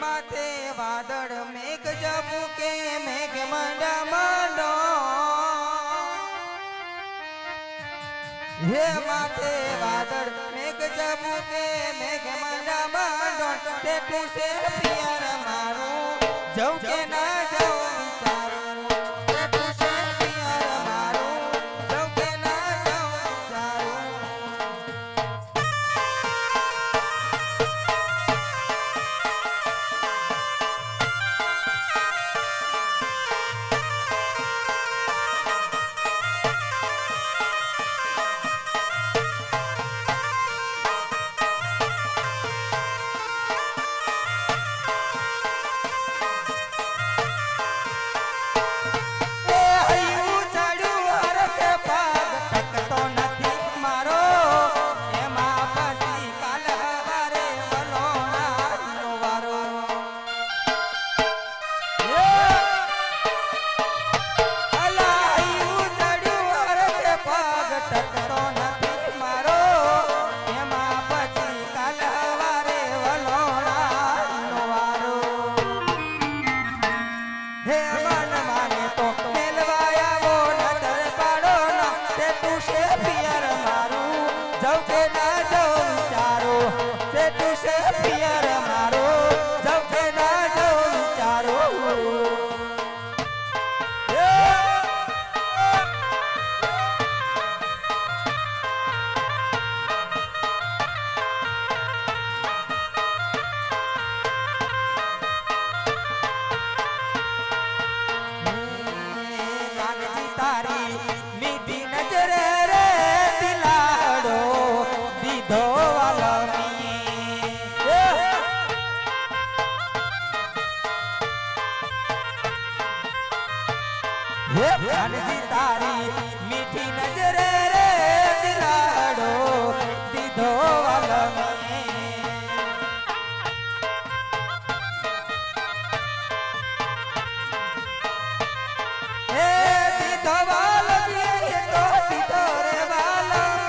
माथे वादळ मेघ जबुके मेघ मंडा मंडो हे माथे वादळ मेघ जबुके मेघ मंडा मंडो ते तुसे पियर मारू जव के ना जव विचारू ते तुसे पियर मारू जव के ना जव विचारू कानजी तारी मीठी नजरे रे दिलाड़ो दीधो वालम हे दीधो वालम ये तो दीधो रे वालम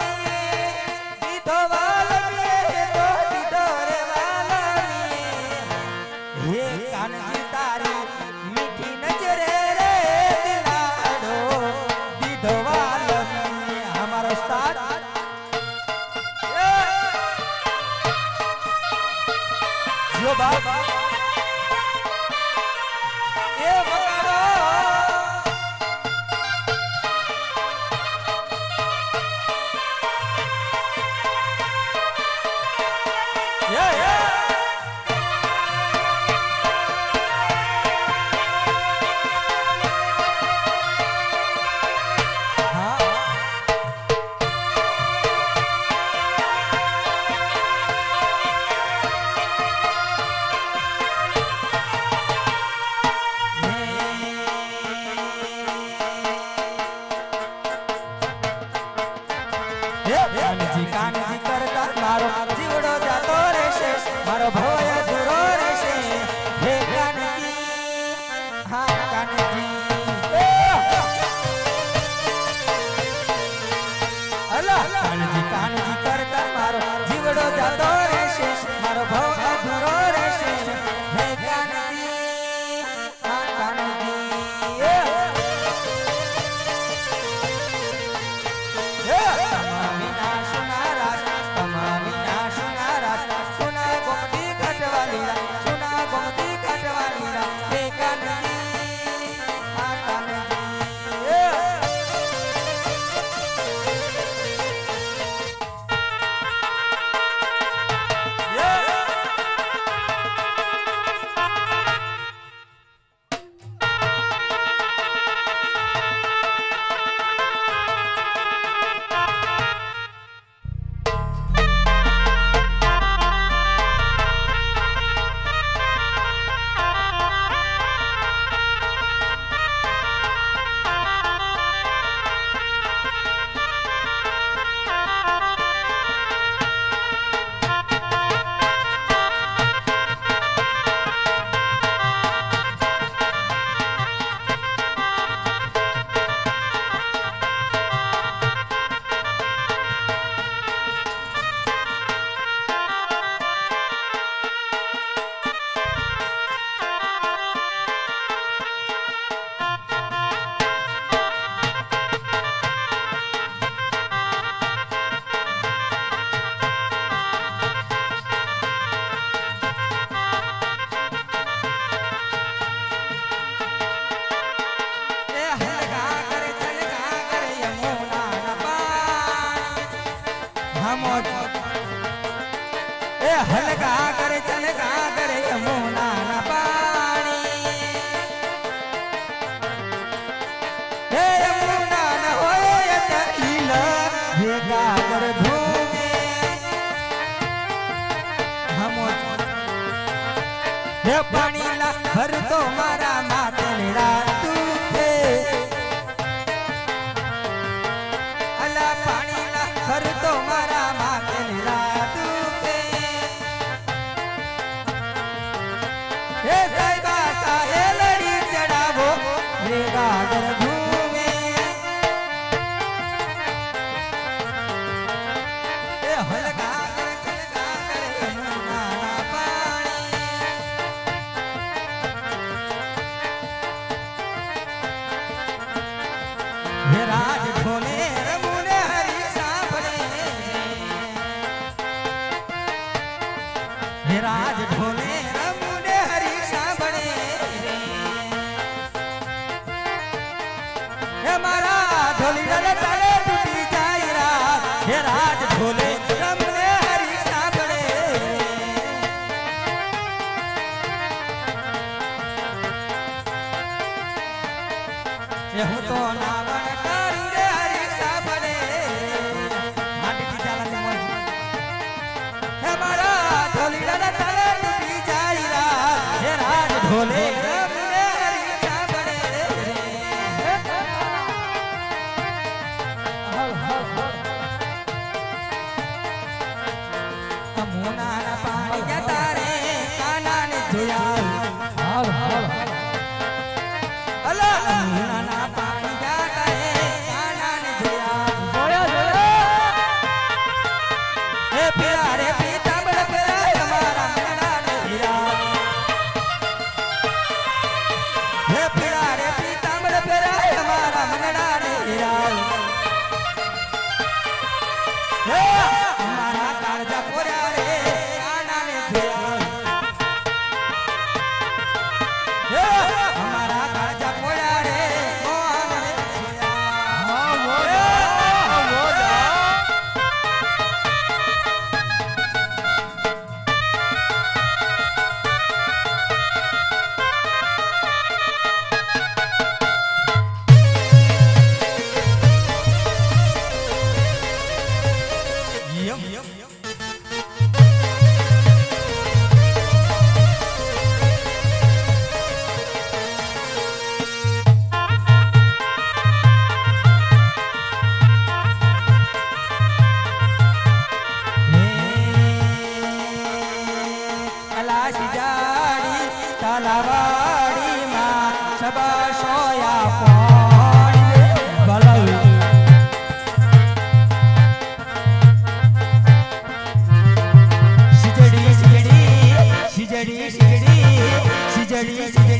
दीधो वालम ये तो दीधो रे वालम हे कानजी तारी मीठी नजरे यो बाबा ये बगाड़ो ये कानजी करता मारो जीवड़ो जातो रे शेष હલકા કરે ચલકા કરે યમુના પાણી હે યમુના ન હોય તઈલ ભેગા કર ધૂમે હમો હે પાણી ના ભર તો મારા માથે રાતું છે અલા પાણી ના ભર તો મારા માથે રાતું છે હે સાહેબા સાહે લડી ચડાવો રે ગાદર ઘૂમે હે હલકા કર ચલકા કર યમુના પાણી હે રાજ ઢોલે રમુને હરી સાંભળે હે રાજ ઢોલે રમુને હરી સાંભળે હે મારા ઢોલી ડલે તારે તૂટી જાય રાત હે રાજ ઢોલે રમુને હરી સાંભળે એ હું તો નાવણ કરું રે હરી સાંભળે આટી ચાલા મોજ હે મારા ઢોલી ડલે તારે તૂટી જાય રાત હે રાજ ઢોલે રમુને હરી સાંભળે અમુના પાણી જતા રે કાના ને જોયા અલા અમુના પાણી જતા રે કાના ને જોયા હે પીરા રે પીતાંબર પીરા તમારા મનડા ને હીરા હે પીરા રે પીતાંબર પીરા તમારા મનડા ને હીરા હે અમારા કાળજા પોર્યા રે કાના ને જોયા હે અમારા કાળજા પોર્યા રે મોહન ને અલાશી જાડી તલાવાડી માં સબા સોયા પાણી ગલલ સિજડી સિજડી સિજડી સિજડી સિજડી